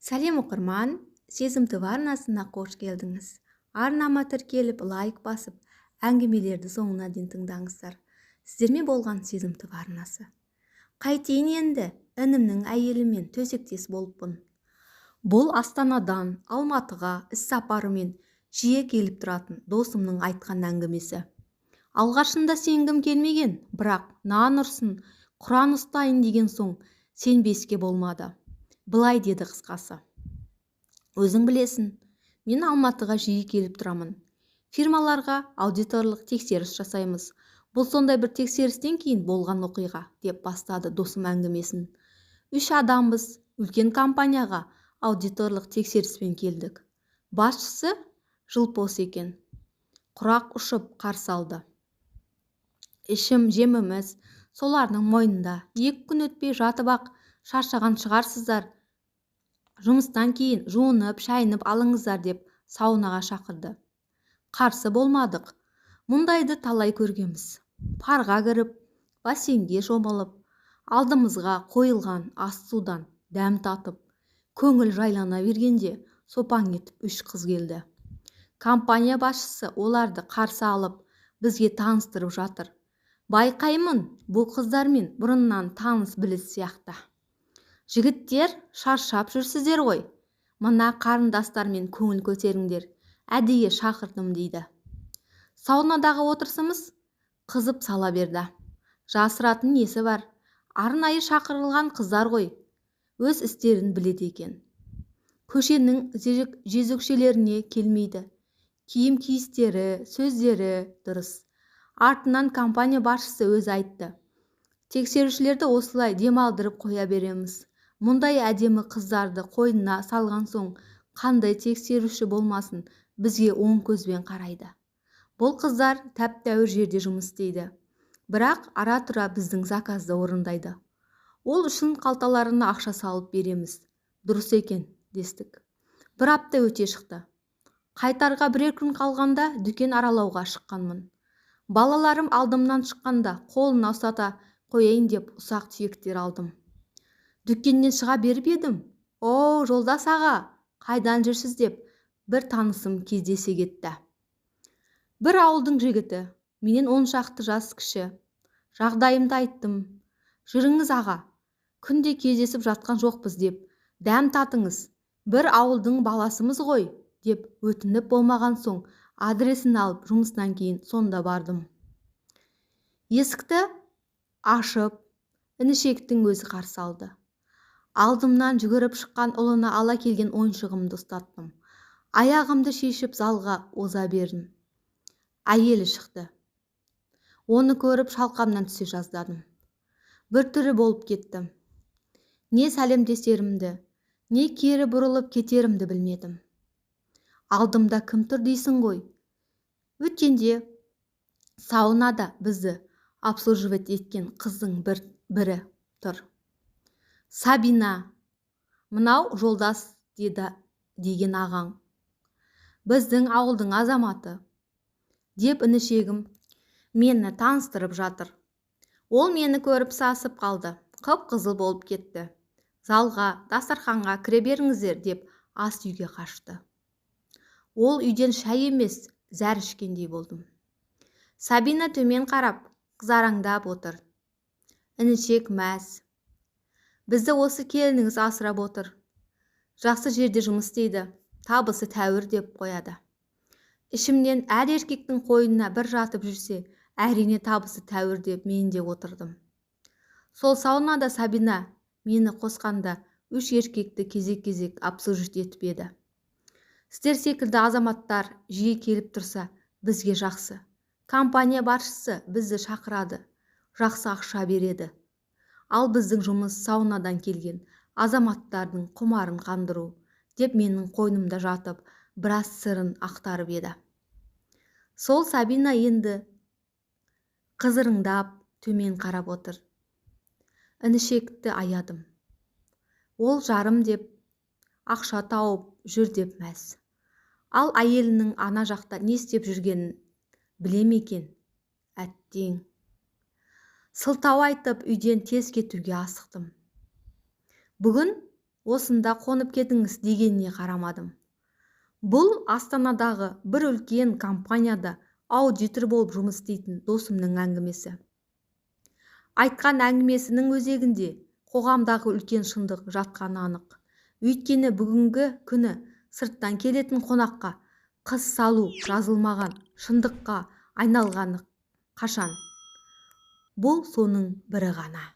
Сәлем оқырман, сезімтіп арнасына қош келдіңіз. Арнама тіркеліп, лайк басып, әңгімелерді соңына дейін тыңдаңыздар. Сіздермен болған сезімтіп арнасы. Қайтейін енді, інімнің әйелімен төсектес болыппын. Бұл Астанадан Алматыға іс сапарымен жиі келіп тұратын досымның айтқан әңгімесі. Алғашында сенгім келмеген, бірақ нан ұрсын, Құран ұстайын деген соң сенбеске болмады. Былай деді қысқасы: өзің білесің, мен Алматыға жиі келіп тұрамын. Фирмаларға аудиторлық тексеріс жасаймыз. Бұл сондай бір тексерістен кейін болған оқиға, деп бастады досым әңгімесін. 3 адамбыз, үлкен компанияға аудиторлық тексеріспен келдік. Басшысы жылпос екен. Құрақ ұшып қарсы алды. Ішім жеміміз солардың мойнында. 2 күн өтпей жатып-ақ шаршаған шығарсыздар. Жұмыстан кейін жуынып, шайынып алыңыздар деп саунаға шақырды. Қарсы болмадық. Мұндайды талай көргеміз. Парға кіріп, бассейнге шомылып, алдымызға қойылған ас судан дәм татып, көңіл жайлана бергенде сопаң етіп 3 қыз келді. Компания басшысы оларды қарсы алып, бізге таныстырып жатыр. Байқаймын, бұл қыздармен бұрыннан таныс біліс сияқты. Жігіттер, шаршап жүрсіздер ғой. Мына қарындастармен көңіл көтеріңдер. Әдейі шақырдым дейді. Саунадағы отырысымыз қызып сала берді. Жасыратын несі бар? Арнайы шақырылған қыздар ғой. Өз істерін біледі екен. Көшенің жезөкшелеріне келмейді. Киім киістері, сөздері дұрыс. Артынан компания басшысы өзі айтты. Тексерушілерді осылай демалдырып қоя береміз. Мұндай әдемі қыздарды қойнына салған соң, қандай тексеруші болмасын, бізге оң көзбен қарайды. Бұл қыздар тәп-тәуір жерде жұмыс істейді. Бірақ ара-тұра біздің заказды орындайды. Ол үшін қалталарына ақша салып береміз. Дұрыс екен, дестік. 1 апта өте шықты. Қайтарға 1 күн қалғанда дүкен аралауға шыққанмын. Балаларым алдымнан шыққанда қолына ұстата қояйын деп ұсақ түйектер алдым. Дүкеннен шыға беріп едім. О, жолдас аға, қайдан жүрсіз деп бір танысым кездесе кетті. Бір ауылдың жігіті, менен 10 шақты жас кіші. Жағдайымды айттым. Жүріңіз аға, күнде кездесіп жатқан жоқпыз деп, дәм татыңыз. Бір ауылдың баласымыз ғой, деп өтініп болмаған соң, адресін алып жұмыстан кейін сонда бардым. Есікті ашып, інішектің өзі қарсы алды. Алдымнан жүгіріп шыққан ұлына ала келген ойыншығымды ұстаттым. Аяғымды шешіп залға оза бердім. Әйелі шықты. Оны көріп шалқамнан түсе жаздадым. Bir түрі болып кеттім. Не сәлемдесерімді, не кері бұрылып кетерімді білмедім. Алдымда кім тұр дейсің ғой? Өткенде саунада бізді обслуживать еткен қыздың бірі тұр. Сабина, мынау жолдас деді деген ағаң. Біздің ауылдың азаматы, деп інішегім мені таныстырып жатыр. Ол мені көріп сасып қалды, қып-қызыл болып кетті. Залға, дастарханға кіре беріңіздер деп ас үйге қашты. Ол үйден шай емес, зәр ішкендей болдым. Сабина төмен қарап, қызараңдап отыр. Інішек мәз. Бізді осы келініңіз асырап отыр. Жақсы жерде жұмыс істейді, табысы тәуір деп қояды. Ішімнен әр еркектің қойнына бір жатып жүрсе, әрине табысы тәуір деп мен де отырдым. Сол саунада Сабина мені қосқанда 3 еркекті кезек-кезек обслужить етіп еді. Сіздер секілді азаматтар жиі келіп тұрса, бізге жақсы. Компания басшысы бізді шақырады, жақсы ақша береді. Ал біздің жұмыс саунадан келген азаматтардың құмарын қандыру, деп менің қойнымда жатып, біраз сырын ақтарып еді. Сол Сабина енді қызырыңдап төмен қарап отыр. Інішекті аядым. Ол жарым деп, ақша тауып жүр деп мәз. Ал әйелінің ана жақта не істеп жүргенін білем екен, әттең. Сылтау айтып үйден тез кетуге асықтым. Бүгін осында қонып кетіңіз дегеніне қарамадым. Бұл Астанадағы бір үлкен компанияда аудитор болып жұмыс істейтін досымның әңгімесі. Айтқан әңгімесінің өзегінде қоғамдағы үлкен шындық жатқаны анық. Өйткені бүгінгі күні сырттан келетін қонаққа қыз салу жазылмаған шындыққа айналғаны қашан. Бұл соның бірі ғана.